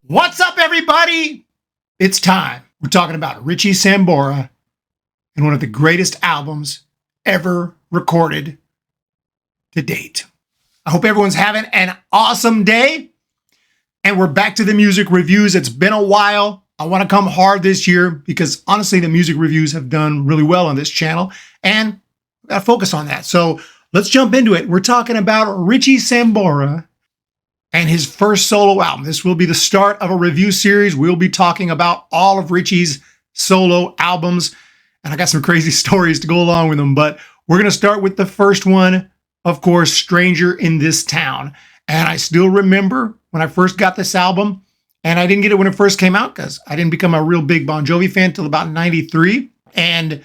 What's up, everybody? It's time. We're talking about Richie Sambora and one of the greatest albums ever recorded to date. I hope everyone's having an awesome day. And we're back to the music reviews. It's been a while. I want to come hard this year because honestly, the music reviews have done really well on this channel and I got to focus on that. So let's jump into it. We're talking about Richie Sambora and his first solo album. This will be the start of a review series. We'll be talking about all of Richie's solo albums, and I got some crazy stories to go along with them, but we're going to start with the first one, of course, Stranger in This Town. And I still remember when I first got this album, and I didn't get it when it first came out because I didn't become a real big Bon Jovi fan until about 93. And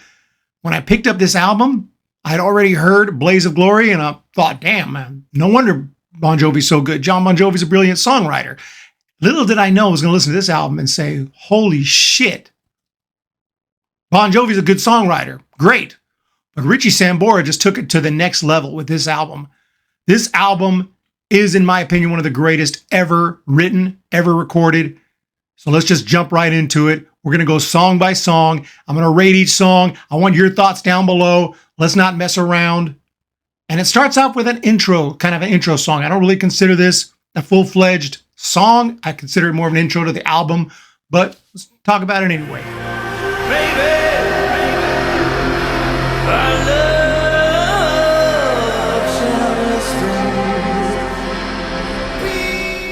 when I picked up this album, I had already heard Blaze of Glory, and I thought, damn, man, no wonder Bon Jovi's so good. John Bon Jovi's a brilliant songwriter. Little did I know I was going to listen to this album and say, holy shit, Bon Jovi's a good songwriter. Great. But Richie Sambora just took it to the next level with this album. This album is, in my opinion, one of the greatest ever written, ever recorded. So let's just jump right into it. We're going to go song by song. I'm going to rate each song. I want your thoughts down below. Let's not mess around. And it starts off with an intro, kind of an intro song. I don't really consider this a full-fledged song. I consider it more of an intro to the album, but let's talk about it anyway.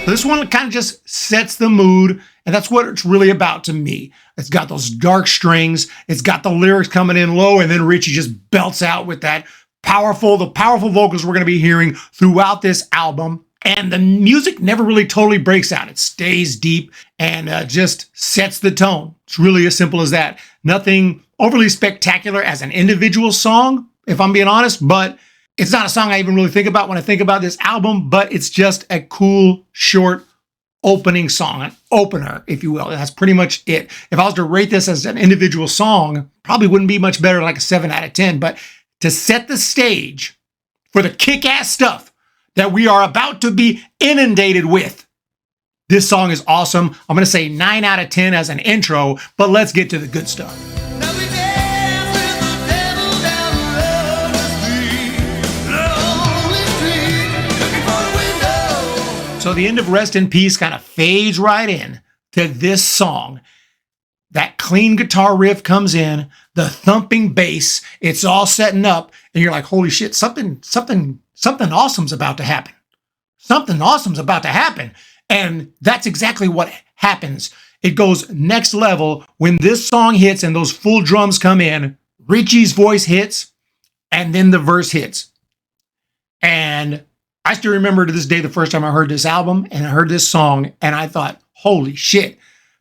This one kind of just sets the mood, and that's what it's really about to me. It's got those dark strings. It's got the lyrics coming in low, and then Richie just belts out with that the powerful vocals we're going to be hearing throughout this album. And the music never really totally breaks out. It stays deep and just sets the tone. It's really as simple as that. Nothing overly spectacular as an individual song, if I'm being honest, but it's not a song I even really think about when I think about this album, but it's just a cool, short opening song, an opener, if you will. That's pretty much it. If I was to rate this as an individual song, probably wouldn't be much better, like a 7 out of 10, but to set the stage for the kick-ass stuff that we are about to be inundated with. This song is awesome. I'm going to say 9 out of 10 as an intro, but let's get to the good stuff. So the end of Rest in Peace kind of fades right in to this song. That clean guitar riff comes in, the thumping bass, it's all setting up, and you're like, holy shit, something awesome's about to happen. Something awesome's about to happen. And that's exactly what happens. It goes next level when this song hits and those full drums come in, Richie's voice hits, and then the verse hits. And I still remember to this day the first time I heard this album and I heard this song, and I thought, holy shit,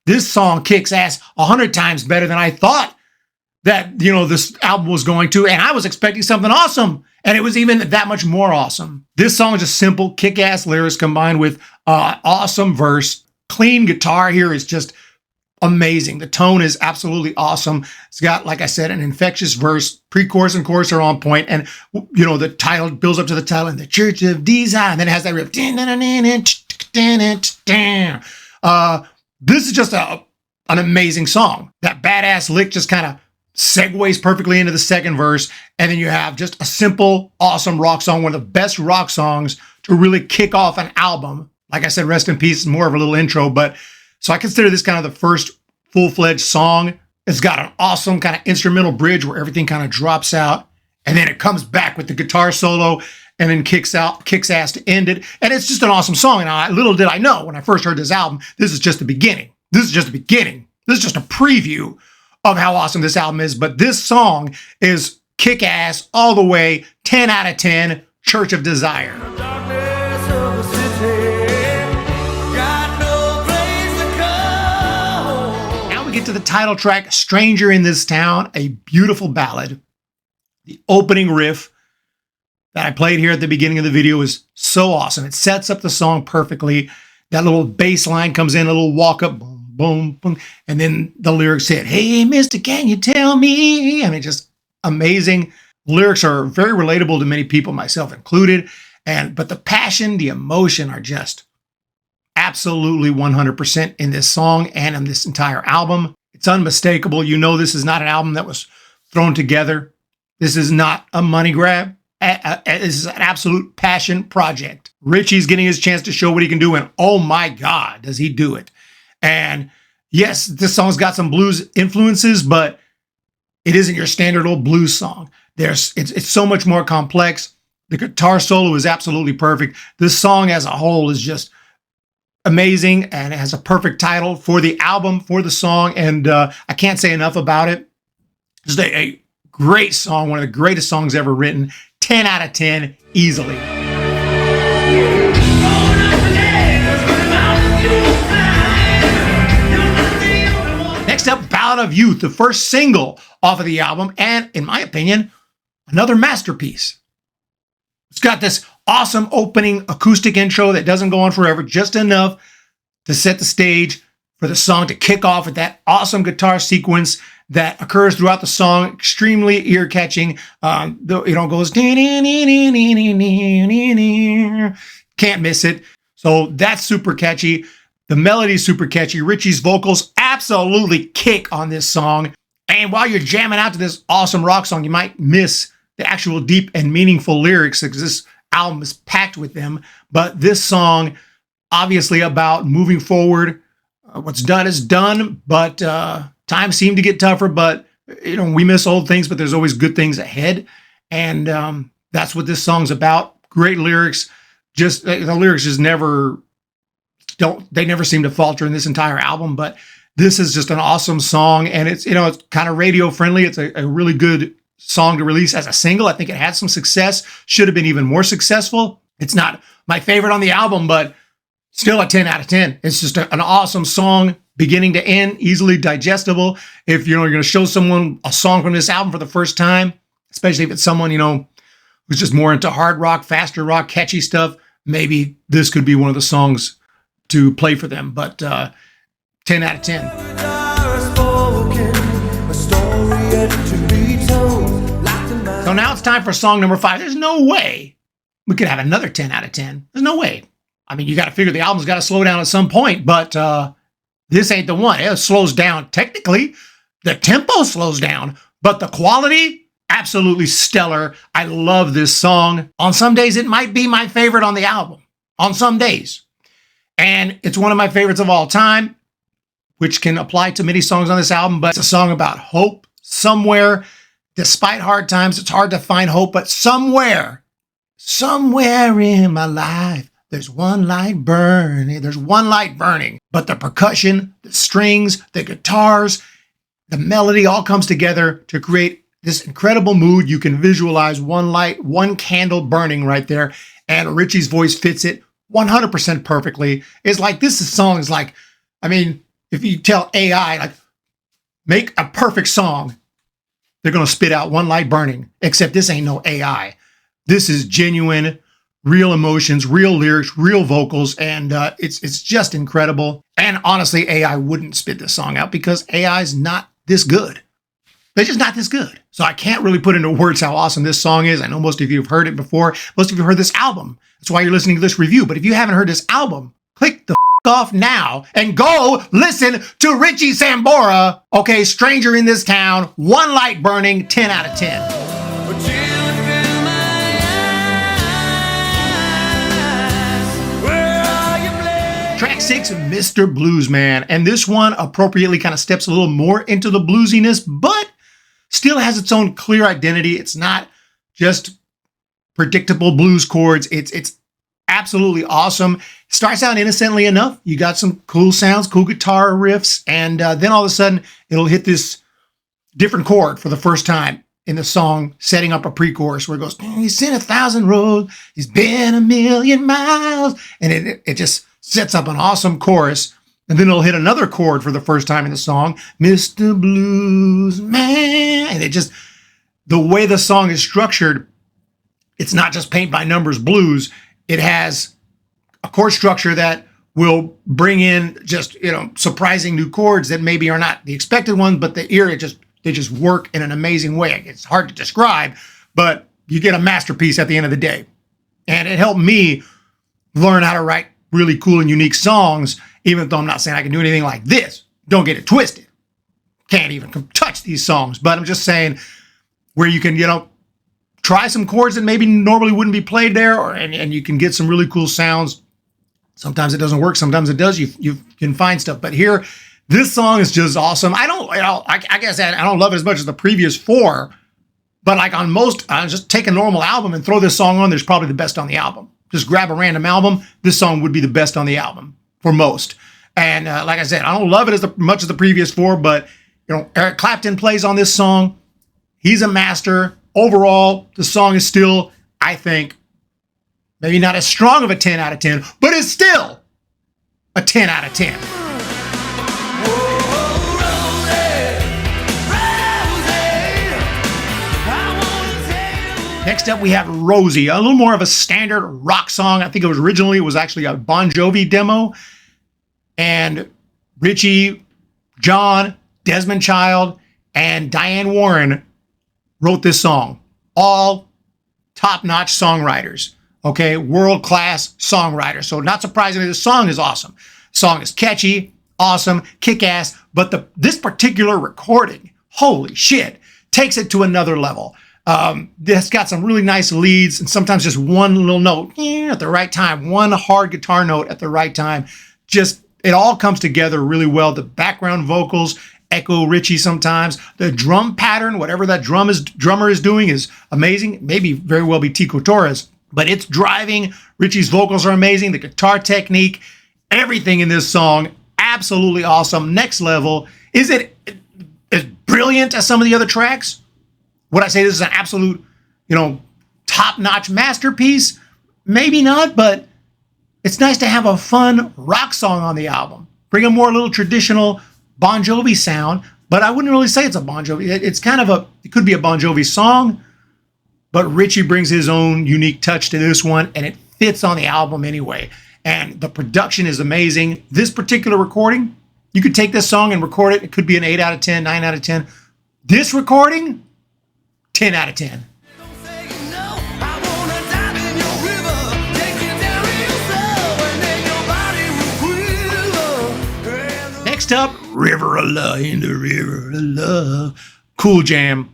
this song kicks ass 100 times better than I thought that, this album was going to. And I was expecting something awesome. And it was even that much more awesome. This song is just simple, kick-ass lyrics combined with awesome verse. Clean guitar here is just amazing. The tone is absolutely awesome. It's got, like I said, an infectious verse. Pre-chorus and chorus are on point. And, the title builds up to the title, and the Church of Desire. And then it has that riff. This is just an amazing song. That badass lick just kind of segues perfectly into the second verse. And then you have just a simple, awesome rock song, one of the best rock songs to really kick off an album. Like I said, Rest in Peace is more of a little intro, but so I consider this kind of the first full-fledged song. It's got an awesome kind of instrumental bridge where everything kind of drops out, and then it comes back with the guitar solo and then kicks ass to end it. And it's just an awesome song. And little did I know when I first heard this album, this is just the beginning. This is just the beginning. This is just a preview of how awesome this album is. But this song is kick-ass all the way, 10 out of 10, Church of Desire. Now we get to the title track, Stranger in This Town, a beautiful ballad. The opening riff that I played here at the beginning of the video is so awesome. It sets up the song perfectly. That little bass line comes in, a little walk up, boom, boom, boom. And then the lyrics hit, hey, mister, can you tell me? I mean, just amazing. Lyrics are very relatable to many people, myself included. But the passion, the emotion are just absolutely 100% in this song and in this entire album. It's unmistakable. You know this is not an album that was thrown together. This is not a money grab. This is an absolute passion project. Richie's getting his chance to show what he can do, and oh my God, does he do it. And yes, this song's got some blues influences, but it isn't your standard old blues song. It's so much more complex. The guitar solo is absolutely perfect. This song as a whole is just amazing, and it has a perfect title for the album, for the song, and I can't say enough about it. Just a great song, one of the greatest songs ever written. 10 out of 10, easily. Next up, Ballad of Youth, the first single off of the album, and in my opinion, another masterpiece. It's got this awesome opening acoustic intro that doesn't go on forever, just enough to set the stage for the song to kick off with that awesome guitar sequence that occurs throughout the song, extremely ear-catching. It goes, can't miss it. So that's super catchy. The melody's super catchy. Richie's vocals absolutely kick on this song. And while you're jamming out to this awesome rock song, you might miss the actual deep and meaningful lyrics because this album is packed with them. But this song, obviously about moving forward. What's done is done, but times seem to get tougher. But we miss old things, but there's always good things ahead, and that's what this song's about. Great lyrics. Just the lyrics just never seem to falter in this entire album. But this is just an awesome song, and it's it's kind of radio friendly. It's a really good song to release as a single. I think it had some success. Should have been even more successful. It's not my favorite on the album, but still a 10 out of 10. It's just an awesome song, beginning to end, easily digestible. If you're going to show someone a song from this album for the first time, especially if it's someone, who's just more into hard rock, faster rock, catchy stuff, maybe this could be one of the songs to play for them. But 10 out of 10. So now it's time for song number 5. There's no way we could have another 10 out of 10. There's no way. I mean, you got to figure the album's got to slow down at some point, but this ain't the one. It slows down technically. The tempo slows down, but the quality, absolutely stellar. I love this song. On some days, it might be my favorite on the album. On some days. And it's one of my favorites of all time, which can apply to many songs on this album, but it's a song about hope. Somewhere, despite hard times, it's hard to find hope, but somewhere in my life, there's one light burning. There's one light burning. But the percussion, the strings, the guitars, the melody all comes together to create this incredible mood. You can visualize one light, one candle burning right there. And Richie's voice fits it 100% perfectly. It's like song is like, I mean, if you tell AI, like, make a perfect song, they're going to spit out one light burning. Except this ain't no AI. This is genuine, real emotions, real lyrics, real vocals, and it's just incredible. And honestly, AI wouldn't spit this song out because AI is not this good. They're just not this good. So I can't really put into words how awesome this song is. I know most of you have heard it before. Most of you have heard this album. That's why you're listening to this review. But if you haven't heard this album, click the off now and go listen to Richie Sambora. Okay, Stranger in This Town, one light burning, 10 out of 10. Track 6, Mr. Bluesman. And this one appropriately kind of steps a little more into the bluesiness, but still has its own clear identity. It's not just predictable blues chords. It's absolutely awesome. Starts out innocently enough. You got some cool sounds, cool guitar riffs, and then all of a sudden it'll hit this different chord for the first time in the song, setting up a pre-chorus where it goes, he's seen 1,000 roads, he's been 1,000,000 miles, and it just sets up an awesome chorus and then it'll hit another chord for the first time in the song, Mr. Blues Man. And it just, the way the song is structured, it's not just paint by numbers blues. It has a chord structure that will bring in just, surprising new chords that maybe are not the expected ones, but the ear, they just work in an amazing way. It's hard to describe, but you get a masterpiece at the end of the day. And it helped me learn how to write really cool and unique songs, even though I'm not saying I can do anything like this. Don't get it twisted. Can't even touch these songs. But I'm just saying where you can, try some chords that maybe normally wouldn't be played there, and you can get some really cool sounds. Sometimes it doesn't work. Sometimes it does. You can find stuff. But here, this song is just awesome. I guess I don't love it as much as the previous four, but like on most, just take a normal album and throw this song on. There's probably the best on the album. Just grab a random album. This song would be the best on the album for most. And like I said, I don't love it as much as the previous four, but Eric Clapton plays on this song. He's a master. Overall, the song is still, I think, maybe not as strong of a 10 out of 10, but it's still a 10 out of 10. Next up, we have Rosie, a little more of a standard rock song. I think it was actually a Bon Jovi demo. And Richie, John, Desmond Child, and Diane Warren wrote this song. All top-notch songwriters, okay? World-class songwriters. So not surprisingly, the song is awesome. The song is catchy, awesome, kick-ass, but this particular recording, holy shit, takes it to another level. This got some really nice leads, and sometimes just one little note at the right time, one hard guitar note at the right time. Just, it all comes together really well. The background vocals echo Richie sometimes. The drum pattern, whatever that drummer is doing, is amazing. Maybe very well be Tico Torres, but it's driving. Richie's vocals are amazing. The guitar technique, everything in this song, absolutely awesome. Next level. Is it as brilliant as some of the other tracks? Would I say this is an absolute, top-notch masterpiece? Maybe not, but it's nice to have a fun rock song on the album. Bring a more little traditional Bon Jovi sound, but I wouldn't really say it's a Bon Jovi. It's kind of it could be a Bon Jovi song, but Richie brings his own unique touch to this one, and it fits on the album anyway. And the production is amazing. This particular recording, you could take this song and record it. It could be an 8 out of 10, 9 out of 10. This recording, 10 out of 10. Next up, River of Love, in the River of Love. Cool jam.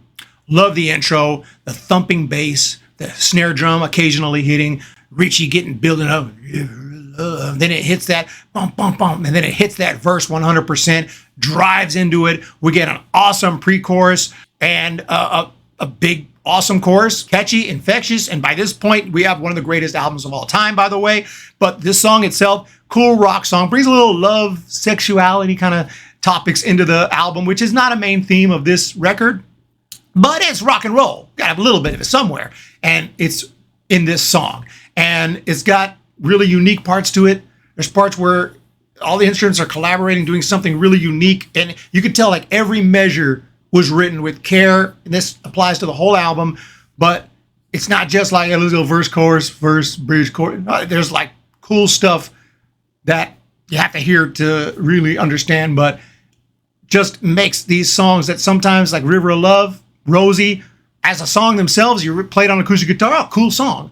Love the intro, the thumping bass, the snare drum occasionally hitting, Richie building up, River of Love. Then it hits that bump, bump, bump, and then it hits that verse 100%, drives into it. We get an awesome pre-chorus and a big, awesome chorus, catchy, infectious, and by this point, we have one of the greatest albums of all time, by the way. But this song itself, cool rock song, brings a little love, sexuality kind of topics into the album, which is not a main theme of this record, but it's rock and roll. Got to have a little bit of it somewhere, and it's in this song. And it's got really unique parts to it. There's parts where all the instruments are collaborating, doing something really unique, and you could tell like every measure was written with care. And this applies to the whole album, but it's not just like a little verse, chorus, verse, bridge, chorus. There's like cool stuff that you have to hear to really understand, but just makes these songs that sometimes like River of Love, Rosie, as a song themselves, you play it on acoustic guitar, cool song.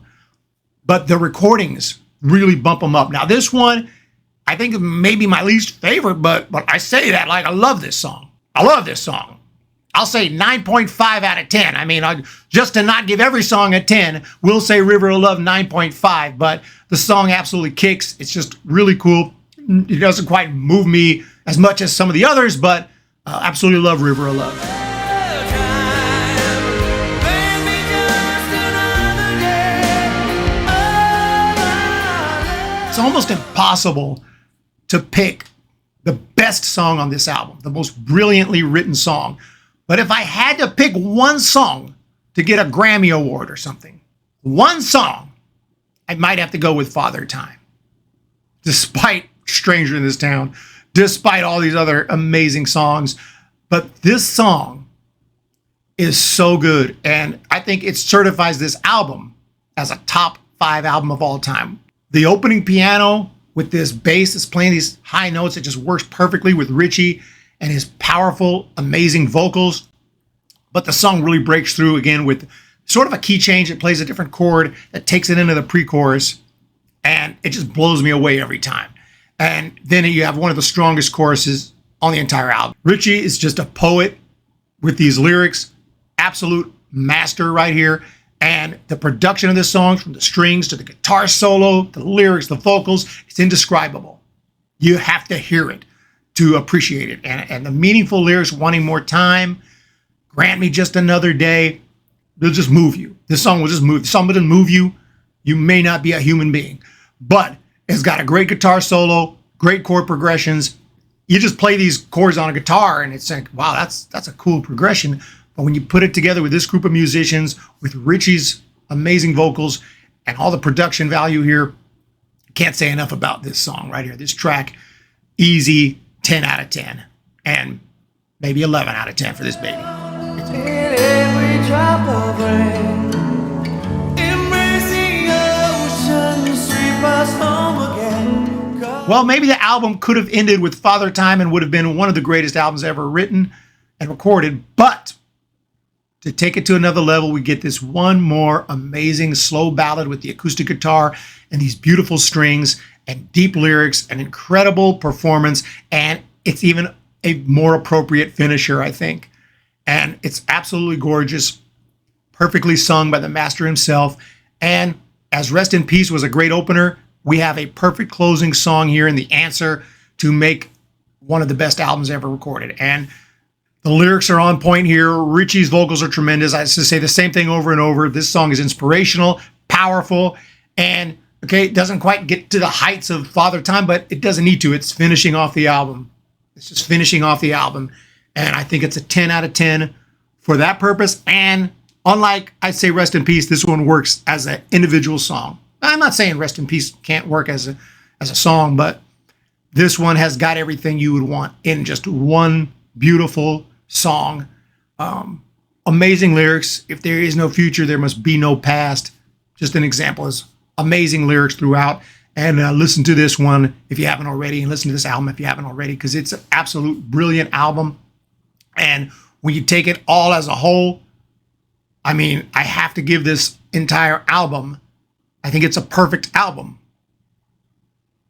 But the recordings really bump them up. Now this one, I think maybe my least favorite, but I say that like I love this song. I love this song. I'll say 9.5 out of 10. I mean, just to not give every song a 10, we'll say River of Love 9.5, but the song absolutely kicks. It's just really cool. It doesn't quite move me as much as some of the others, but absolutely love River of Love. It's almost impossible to pick the best song on this album, the most brilliantly written song. But if I had to pick one song to get a Grammy Award or something, one song, I might have to go with Father Time. Despite Stranger in This Town despite all these other amazing songs. But this song is so good, and I think it certifies this album as a top 5 album of all time. The opening piano with this bass that's playing these high notes, it just works perfectly with Richie and his powerful, amazing vocals. But the song really breaks through again with sort of a key change. It plays a different chord that takes it into the pre-chorus, and it just blows me away every time. And then you have one of the strongest choruses on the entire album. Richie is just a poet with these lyrics, absolute master right here. And the production of this song, from the strings to the guitar solo, the lyrics, the vocals, it's indescribable. You have to hear it to appreciate it. And the meaningful lyrics, wanting more time, grant me just another day, they'll just move you. This song will just move. If the song doesn't move you, you may not be a human being. But it's got a great guitar solo, great chord progressions. You just play these chords on a guitar and it's like, wow, that's a cool progression. But when you put it together with this group of musicians, with Richie's amazing vocals and all the production value here, can't say enough about this song right here. This track, easy 10 out of 10. And maybe 11 out of 10 for this baby. In every drop of rain, embracing ocean, sweep us home again. Well, maybe the album could have ended with Father Time and would have been one of the greatest albums ever written and recorded. But to take it to another level, we get this one more amazing slow ballad with the acoustic guitar and these beautiful strings and deep lyrics, an incredible performance, and it's even a more appropriate finisher, I think. And it's absolutely gorgeous, perfectly sung by the master himself. And as Rest in Peace was a great opener, we have a perfect closing song here in The Answer to make one of the best albums ever recorded. And the lyrics are on point here. Richie's vocals are tremendous. I just say the same thing over and over. This song is inspirational, powerful, and okay, it doesn't quite get to the heights of Father Time, but it doesn't need to. It's finishing off the album. It's just finishing off the album. And I think it's a 10 out of 10 for that purpose. And unlike, I'd say, Rest in Peace, this one works as an individual song. I'm not saying Rest in Peace can't work as a song, but this one has got everything you would want in just one beautiful song. Amazing lyrics. If there is no future, there must be no past. Just an example is amazing lyrics throughout. And listen to this one if you haven't already, and listen to this album if you haven't already, because it's an absolute brilliant album. And when you take it all as a whole, I mean, I have to give this entire album, I think it's a perfect album.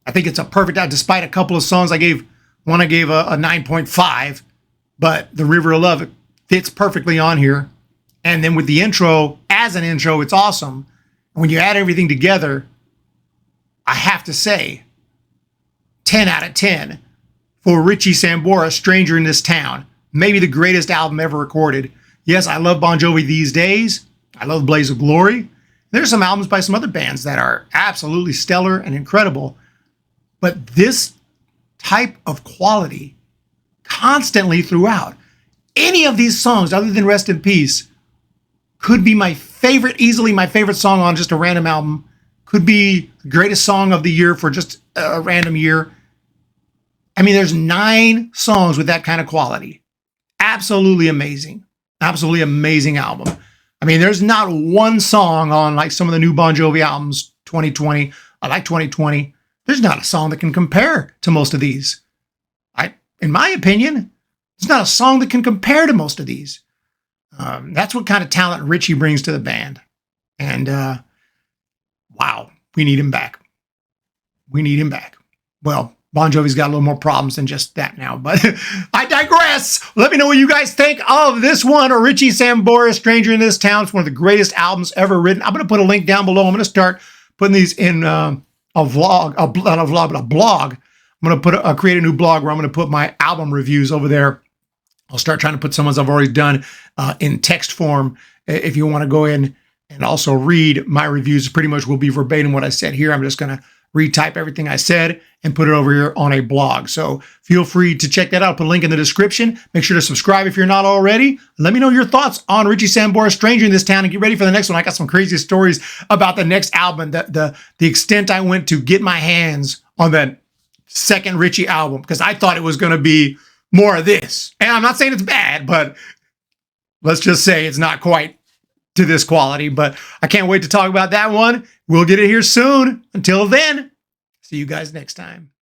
I think it's a perfect album, despite a couple of songs I gave a 9.5, but The River of Love, it fits perfectly on here. And then with the intro, as an intro, it's awesome. And when you add everything together, I have to say 10 out of 10 for Richie Sambora, Stranger in This Town. Maybe the greatest album ever recorded. Yes, I love Bon Jovi these days. I love Blaze of Glory. There's some albums by some other bands that are absolutely stellar and incredible. But this type of quality constantly throughout, any of these songs other than Rest in Peace could be my favorite, easily my favorite song on just a random album. Could be the greatest song of the year for just a random year. I mean, there's 9 songs with that kind of quality. Absolutely amazing. Absolutely amazing album. I mean, there's not one song on like some of the new Bon Jovi albums, 2020, I like 2020. There's not a song that can compare to most of these. In my opinion, there's not a song that can compare to most of these. That's what kind of talent Richie brings to the band. And wow, we need him back. We need him back. Well, Bon Jovi's got a little more problems than just that now, but I digress. Let me know what you guys think of this one, or Richie Sambora, Stranger in This Town. It's one of the greatest albums ever written. I'm going to put a link down below. I'm going to start putting these in a blog. I'm going to create a new blog where I'm going to put my album reviews over there. I'll start trying to put some ones I've already done in text form. If you want to go in and also read my reviews, pretty much will be verbatim what I said here. I'm just going to retype everything I said and put it over here on a blog. So feel free to check that out. I'll put a link in the description. Make sure to subscribe if you're not already. Let me know your thoughts on Richie Sambora, Stranger in This Town, and get ready for the next one. I got some crazy stories about the next album, the extent I went to get my hands on that second Richie album because I thought it was going to be more of this. And I'm not saying it's bad, but let's just say it's not quite to this quality. But I can't wait to talk about that one. We'll get it here soon. Until then, see you guys next time.